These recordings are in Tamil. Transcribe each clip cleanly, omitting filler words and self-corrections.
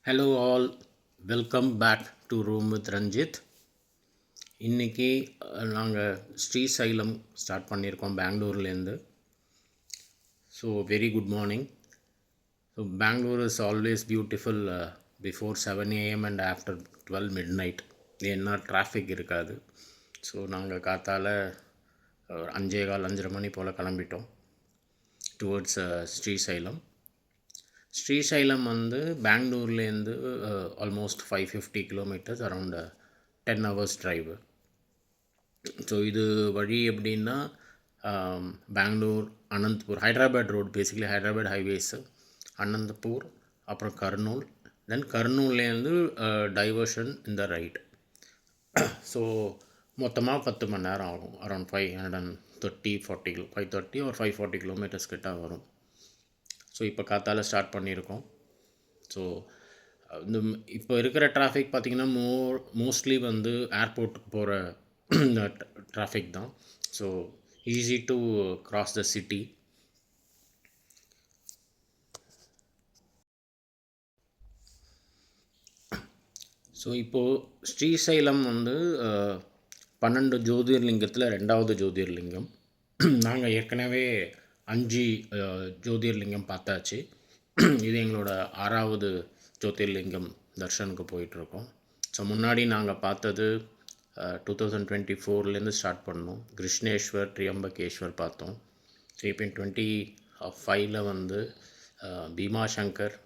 Hello all, welcome back to room with Ranjith. இன்றைக்கி நாங்கள் ஸ்ரீசைலம் ஸ்டார்ட் பண்ணியிருக்கோம் பெங்களூர்லேருந்து. So very good morning. So Bangalore is always beautiful before 7 AM and after 12 midnight. ஏன்னா டிராஃபிக் இருக்காது. ஸோ நாங்கள் காத்தால 5:15 மணி போல் கிளம்பிட்டோம் டுவர்ட்ஸ் ஸ்ரீசைலம். ஸ்ரீசைலம் வந்து பெங்களூர்லேருந்து almost 550 kilometres, around 10 hours drive. So இது வழி எப்படின்னா Bangalore, Anantapur, Hyderabad road, basically Hyderabad highways, Anantapur, அப்புறம் கர்னூல், தென் கர்னூல்லேருந்து டைவர்ஷன் இந்த ரைட். ஸோ மொத்தமாக 10 மணி நேரம் ஆகும். அரௌண்ட் 530 or 540 கிலோமீட்டர்ஸ் கிட்ட வரும். ஸோ இப்போ காத்தால் ஸ்டார்ட் பண்ணியிருக்கோம். ஸோ இந்த இப்போ இருக்கிற டிராஃபிக் பார்த்திங்கன்னா மோஸ்ட்லி வந்து ஏர்போர்ட்டுக்கு போகிற டிராஃபிக் தான். So easy to cross the city. So இப்போது ஸ்ரீசைலம் வந்து 12 ஜோதிர்லிங்கத்தில் 2வது ஜோதிர்லிங்கம். நாங்கள் ஏற்கனவே 5 ஜோதிர்லிங்கம் பார்த்தாச்சு. இது எங்களோட 6வது ஜோதிர்லிங்கம் தர்ஷனுக்கு போயிட்டுருக்கோம். ஸோ முன்னாடி நாங்கள் பார்த்தது 2024 ஸ்டார்ட் பண்ணோம். கிருஷ்ணேஸ்வர், திரியம்பகேஸ்வர் பார்த்தோம். ஸோ இப்போ 25 வந்து பீமாசங்கர்,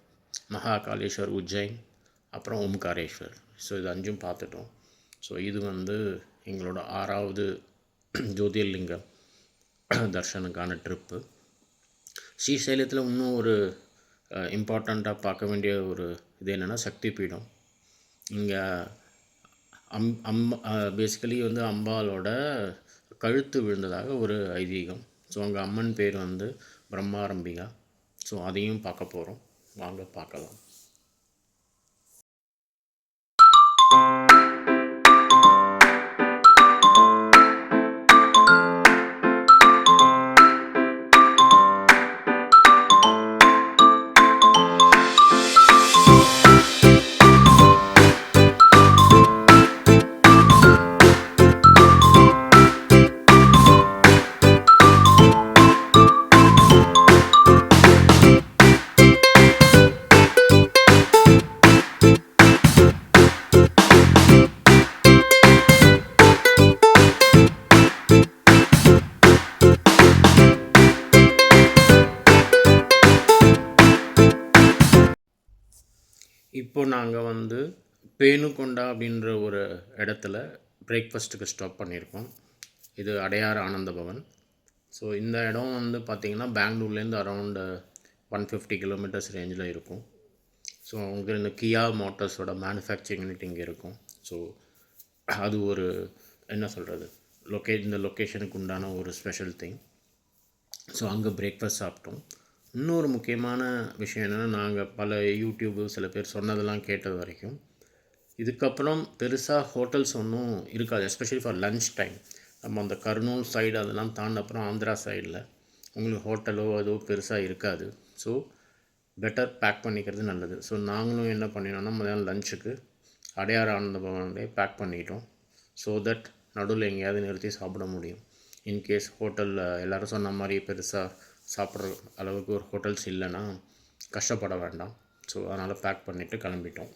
மகாகாலேஸ்வர், உஜ்ஜைன், அப்புறம் ஓம்காரேஸ்வர். ஸோ இது 5 பார்த்துட்டோம். ஸோ இது வந்து எங்களோட 6வது ஜோதிர்லிங்கம் தர்ஷனுக்கான ட்ரிப்பு. ஸ்ரீசைலத்தில் இன்னும் ஒரு இம்பார்ட்டண்ட்டாக பார்க்க வேண்டிய ஒரு இது என்னென்னா சக்தி பீடம். இங்கே பேசிக்கலி வந்து அம்பாலோட கழுத்து விழுந்ததாக ஒரு ஐதீகம். ஸோ அங்கே அம்மன் பேர் வந்து பிரம்மாரம்பிகா. ஸோ அதையும் பார்க்க போகிறோம். வாங்க பார்க்கலாம். இப்போது நாங்கள் வந்து பேனுகொண்டா அப்படின்ற ஒரு இடத்துல பிரேக்ஃபாஸ்ட்டுக்கு ஸ்டாப் பண்ணியிருக்கோம். இது அடையார் ஆனந்த பவன். ஸோ இந்த இடம் வந்து பார்த்திங்கன்னா பெங்களூர்லேருந்து அரவுண்டு 150 கிலோமீட்டர்ஸ் ரேஞ்சில் இருக்கும். ஸோ அவங்க இந்த கியா மோட்டார்ஸோட மேனுஃபேக்சரிங் யூனிட் இங்கே இருக்கும். ஸோ அது ஒரு என்ன சொல்கிறது, இந்த லொக்கேஷனுக்கு உண்டான ஒரு ஸ்பெஷல் திங். ஸோ அங்கே பிரேக்ஃபாஸ்ட் சாப்பிட்டோம். இன்னொரு முக்கியமான விஷயம் என்னென்னா, நாங்கள் பல யூடியூப்பு சில பேர் சொன்னதெல்லாம் கேட்டது வரைக்கும் இதுக்கப்புறம் பெருசாக ஹோட்டல்ஸ் ஒன்றும் இருக்காது, எஸ்பெஷலி ஃபார் லன்ச் டைம். நம்ம அந்த கர்னூல் சைடு அதெல்லாம் தாண்ட அப்புறம் ஆந்திரா சைடில் உங்களுக்கு ஹோட்டலோ அதுவோ பெருசாக இருக்காது. ஸோ பெட்டர் பேக் பண்ணிக்கிறது நல்லது. ஸோ நாங்களும் என்ன பண்ணினோன்னா, மதியானம் லஞ்சுக்கு அடையார் ஆனந்த பவன்லேயே பேக் பண்ணிட்டோம். ஸோ தட் நடுவில் எங்கேயாவது நிறுத்தி சாப்பிட முடியும். இன்கேஸ் ஹோட்டலில் எல்லோரும் சொன்ன மாதிரி பெருசாக சாப்பிட்ற அளவுக்கு ஒரு ஹோட்டல்ஸ் இல்லைன்னா கஷ்டப்பட வேண்டாம். ஸோ அதனால் பேக் பண்ணிவிட்டு கிளம்பிட்டோம்.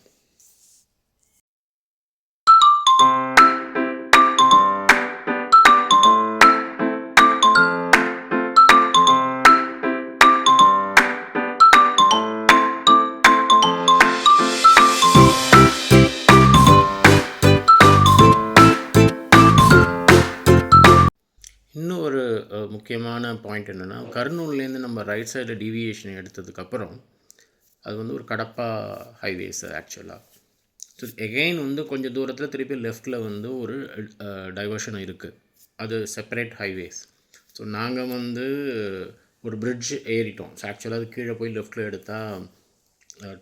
இன்னும் ஒரு முக்கியமான பாயிண்ட் என்னென்னா, கர்னூல்லேருந்து நம்ம ரைட் சைடில் டீவியேஷன் எடுத்ததுக்கப்புறம் அது வந்து ஒரு கடப்பா ஹைவேஸ் ஆக்சுவலாக. ஸோ எகெயின் வந்து கொஞ்சம் தூரத்தில் திருப்பி லெஃப்டில் வந்து ஒரு டைவர்ஷன் இருக்குது. அது செப்பரேட் ஹைவேஸ். ஸோ நாங்கள் வந்து ஒரு பிரிட்ஜ் ஏறிட்டோம். ஸோ ஆக்சுவலாக அது கீழே போய் லெஃப்டில் எடுத்தால்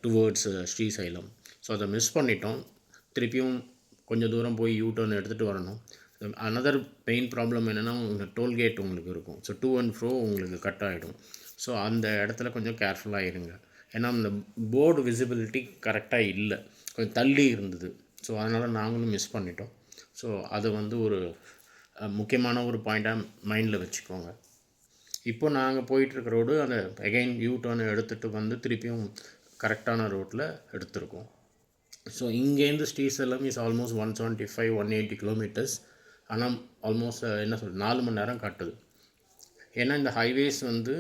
டுவர்ட்ஸ் ஸ்ரீசைலம். ஸோ அதை மிஸ் பண்ணிட்டோம். திருப்பியும் கொஞ்சம் தூரம் போய் யூடர்ன் எடுத்துகிட்டு வரணும். அனதர் மெயின் ப்ராப்ளம் என்னென்னா, உங்களுக்கு டோல்கேட் உங்களுக்கு இருக்கும். ஸோ டூ அண்ட் ஃப்ரோ உங்களுக்கு கட் ஆகிடும். ஸோ அந்த இடத்துல கொஞ்சம் கேர்ஃபுல்லாக இருங்க. ஏன்னா அந்த போர்டு விசிபிலிட்டி கரெக்டாக இல்லை, கொஞ்சம் தள்ளி இருந்தது. ஸோ அதனால் நாங்களும் மிஸ் பண்ணிட்டோம். ஸோ அது வந்து ஒரு முக்கியமான ஒரு பாயிண்ட்டாக மைண்டில் வச்சுக்கோங்க. இப்போ நாங்கள் போயிட்டுருக்க ரோடு அந்த அகைன் யூ டர்ன் எடுத்துகிட்டு வந்து திருப்பியும் கரெக்டான ரோட்டில் எடுத்திருக்கோம். ஸோ இங்கேருந்து ஸ்ரீசைலம் இஸ் ஆல்மோஸ்ட் 175-180 கிலோமீட்டர்ஸ். ஆனால் ஆல்மோஸ்ட் என்ன சொல்கிறது 4 மணி நேரம் காட்டுது. ஏன்னா இந்த ஹைவேஸ் வந்து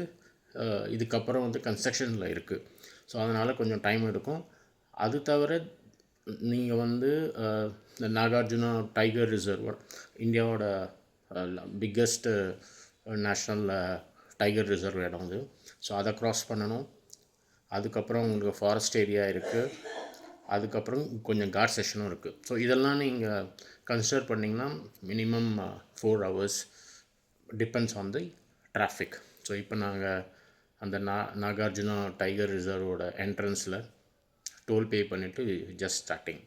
இதுக்கப்புறம் வந்து கன்ஸ்ட்ரக்ஷனில் இருக்குது. ஸோ அதனால் கொஞ்சம் டைம் எடுக்கும். அது தவிர நீங்கள் வந்து இந்த நாகார்ஜுனா டைகர் ரிசர்வ், இந்தியாவோட பிக்கஸ்ட்டு நேஷ்னல் டைகர் ரிசர்வ் இடம் அது. ஸோ அதை க்ராஸ் பண்ணணும். அதுக்கப்புறம் உங்களுக்கு ஃபாரஸ்ட் ஏரியா இருக்குது. அதுக்கப்புறம் கொஞ்சம் காட் செஷனும் இருக்குது. ஸோ இதெல்லாம் நீங்கள் கன்சிடர் பண்ணிங்கன்னா minimum 4 hours depends on the traffic. So இப்போ நாங்கள் அந்த நாகார்ஜுனா டைகர் ரிசர்வோட என்ட்ரன்ஸில் டோல் பே பண்ணிவிட்டு ஜஸ்ட் ஸ்டார்டிங்.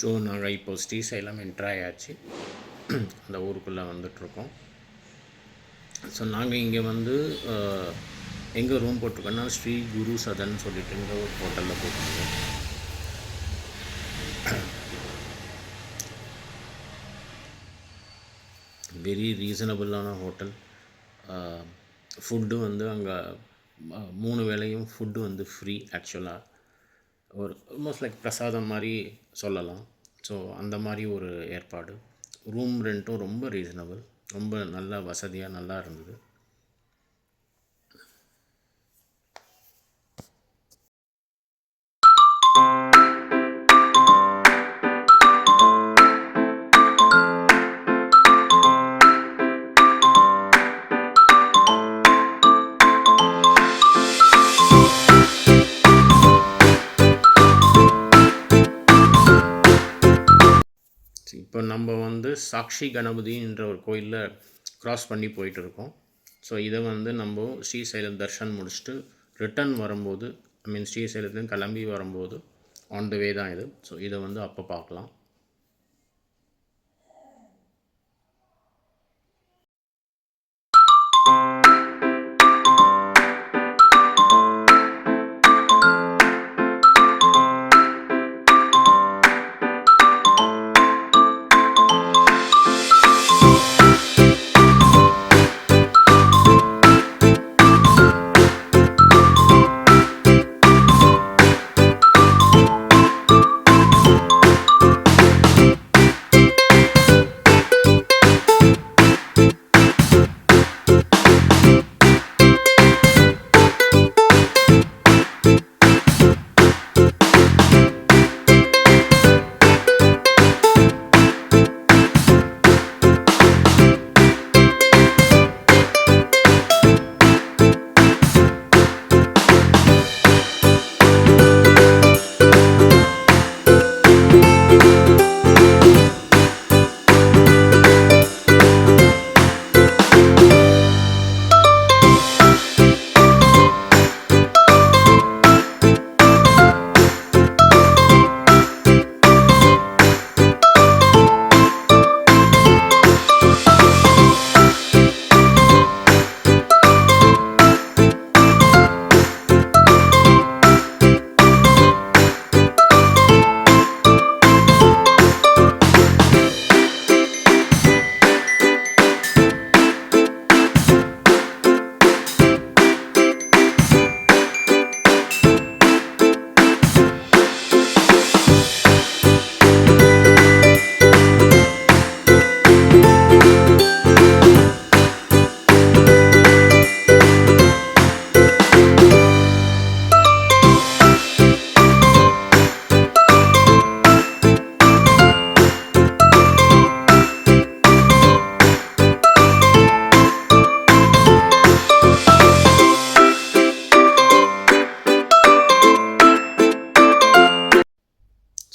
ஸோ நாங்கள் இப்போ ஸ்ரீசைலம் என்ட்ரு ஆயாச்சு. அந்த ஊருக்குள்ளே வந்துட்ருக்கோம். ஸோ நாங்கள் இங்கே வந்து எங்கே ரூம் போட்டிருக்கோன்னா ஸ்ரீ குரு சதன் சொல்லிட்டு இங்கே ஒரு ஹோட்டலில் போட்டிருக்கோம். Very ரீசனபிளான hotel. ஃபுட்டு வந்து அங்கே 3 வேளையும் ஃபுட்டு வந்து ஃப்ரீ. ஆக்சுவலாக ஒரு ஆல்மோஸ்ட் லைக் பிரசாதம் மாதிரி சொல்லலாம். ஸோ அந்த மாதிரி ஒரு ஏற்பாடு. ரூம் ரெண்ட்டும் ரொம்ப ரீசனபிள், ரொம்ப நல்லா வசதியாக நல்லா இருந்தது. இப்போ நம்ம வந்து சாக்ஷி கணபதின்ற ஒரு கோயிலில் க்ராஸ் பண்ணி போயிட்டுருக்கோம். ஸோ இதை வந்து நம்ம ஸ்ரீசைலம் தர்ஷன் முடிச்சுட்டு ரிட்டர்ன் வரும்போது, ஐ மீன் ஸ்ரீசைலத்துலேருந்து கிளம்பி வரும்போது ஆன் த வே தான் இது. ஸோ இதை வந்து அப்போ பார்க்கலாம்.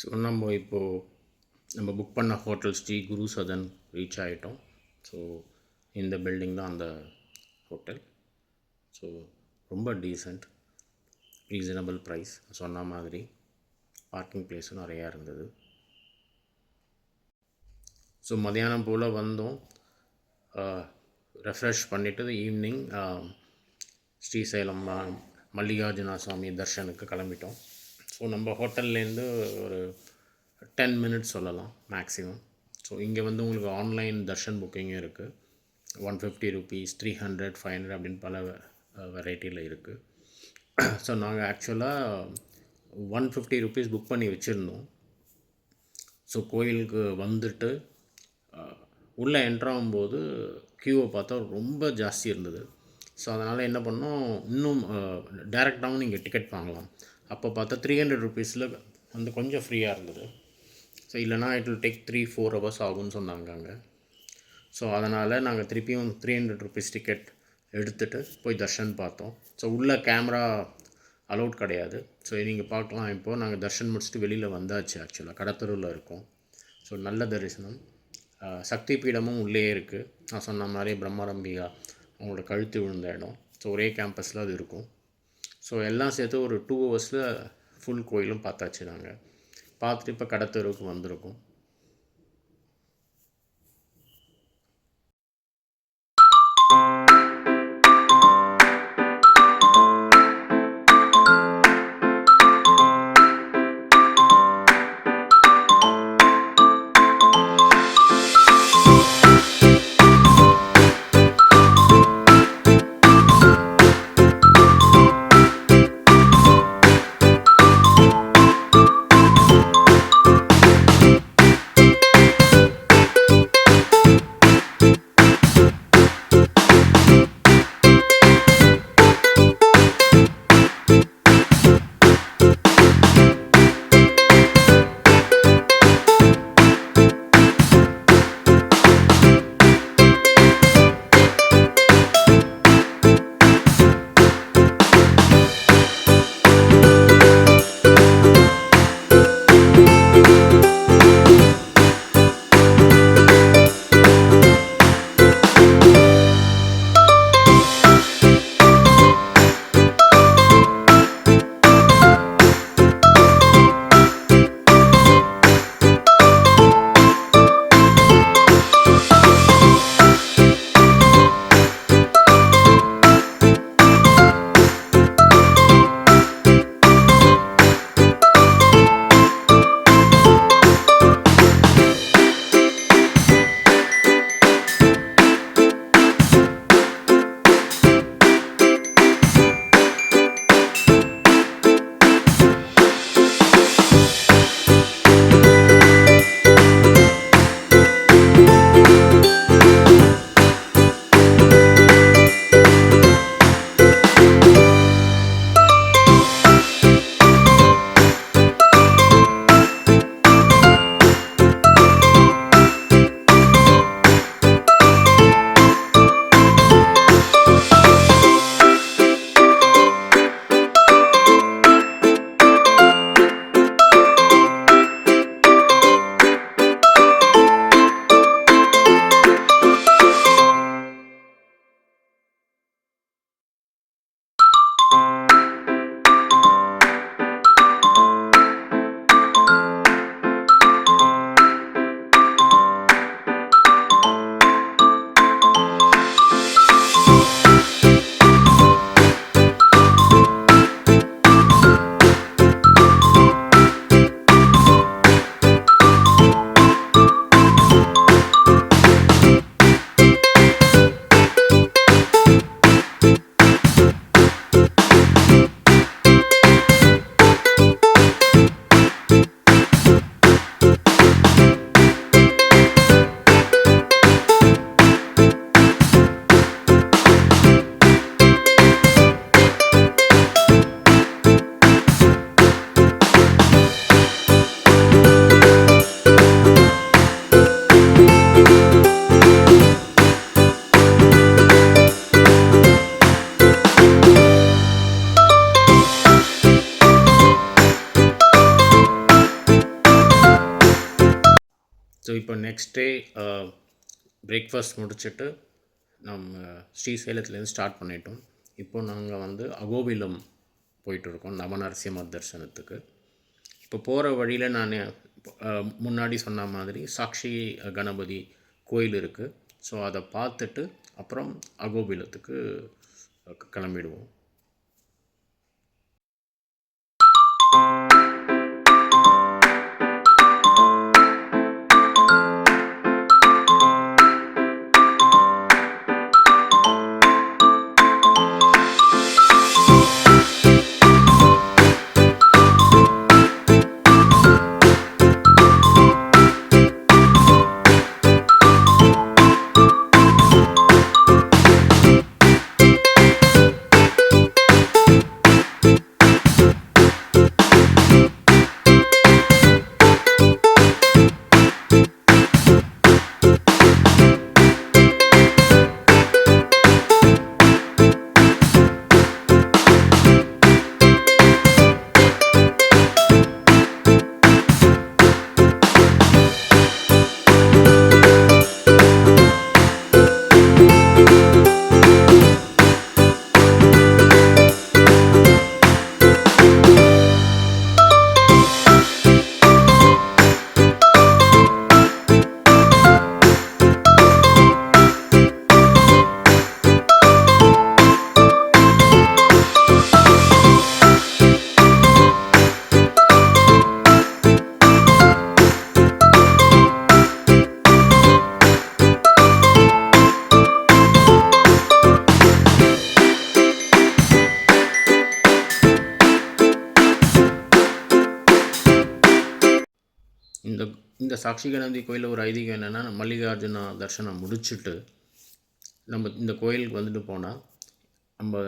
ஸோ நம்ம புக் பண்ண ஹோட்டல் ஸ்ரீ குரு சதன் ரீச் ஆகிட்டோம். ஸோ இந்த பில்டிங் தான் அந்த ஹோட்டல். ஸோ ரொம்ப டீசெண்ட், ரீசனபிள் ப்ரைஸ். சொன்ன மாதிரி பார்க்கிங் ப்ளேஸும் நிறையா இருந்தது. ஸோ மதியானம் போல் வந்தோம், ரெஃப்ரெஷ் பண்ணிவிட்டு ஈவினிங் ஸ்ரீசைலம் மல்லிகார்ஜுன சுவாமி தர்ஷனுக்கு கிளம்பிட்டோம். ஸோ நம்ம ஹோட்டல்லேருந்து ஒரு 10 மினிட்ஸ் சொல்லலாம் மேக்ஸிமம். ஸோ இங்கே வந்து உங்களுக்கு ஆன்லைன் தர்ஷன் புக்கிங்கும் இருக்குது. 150 rupees, 300, 500 அப்படின்னு பல வெரைட்டியில் இருக்குது. ஸோ நாங்கள் ஆக்சுவலாக 150 rupees புக் பண்ணி வச்சுருந்தோம். ஸோ கோயிலுக்கு வந்துட்டு உள்ளே என்ட்ராகும்போது க்யூவை பார்த்தா ரொம்ப ஜாஸ்தி இருந்தது. ஸோ அதனால் என்ன பண்ணோம், இன்னும் டேரெக்டாகவும் நீங்கள் டிக்கெட் வாங்கலாம். அப்போ பார்த்தா 300 rupeesல வந்து கொஞ்சம் ஃப்ரீயாக இருந்தது. ஸோ இல்லைனா இட் வில் டேக் 3-4 hours ஆகும்னு சொன்னாங்க அங்கே. ஸோ அதனால் நாங்கள் திருப்பியும் 300 rupees டிக்கெட் எடுத்துகிட்டு போய் தர்ஷன் பார்த்தோம். ஸோ உள்ளே கேமரா அலௌட் கிடையாது. ஸோ நீங்கள் பார்க்கலாம், இப்போது நாங்கள் தர்ஷன் முடிச்சுட்டு வெளியில் வந்தாச்சு. ஆக்சுவலாக கடத்தூரில் இருக்கோம். ஸோ நல்ல தரிசனம். சக்தி பீடமும் உள்ளே இருக்குது. நான் சொன்ன மாதிரி பிரம்மரம்பிகா அவங்களோட கழுத்து விழுந்த இடம். ஸோ ஒரே கேம்பஸில் அது இருக்கும். ஸோ எல்லாம் சேர்த்து ஒரு 2 hours ஃபுல் கோயிலும் பார்த்தாச்சு. நாங்கள் பார்த்துட்டு இப்போ கடத்தூருக்கு வந்திருக்கோம். இப்போ நெக்ஸ்ட் டே பிரேக்ஃபாஸ்ட் முடிச்சுட்டு நம்ம ஸ்ரீசைலத்துலேருந்து ஸ்டார்ட் பண்ணிட்டோம். இப்போ நாங்கள் வந்து அகோபிலம் போயிட்டுருக்கோம் நவநரசிம்மர் தரிசனத்துக்கு. இப்போ போகிற வழியில் நான் முன்னாடி சொன்ன மாதிரி சாக்ஷி கணபதி கோயில் இருக்குது. ஸோ அதை பார்த்துட்டு அப்புறம் அகோபிலத்துக்கு கிளம்பிடுவோம். இந்த சாக்ஷி கணபதி கோயிலில் ஒரு ஐதீகம் என்னென்னா, மல்லிகார்ஜுனா தரிசனம் முடிச்சுட்டு நம்ம இந்த கோயிலுக்கு வந்துட்டு போனால் நம்ம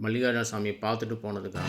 மல்லிகார்ஜுன சாமியை பார்த்துட்டு போனதுக்காக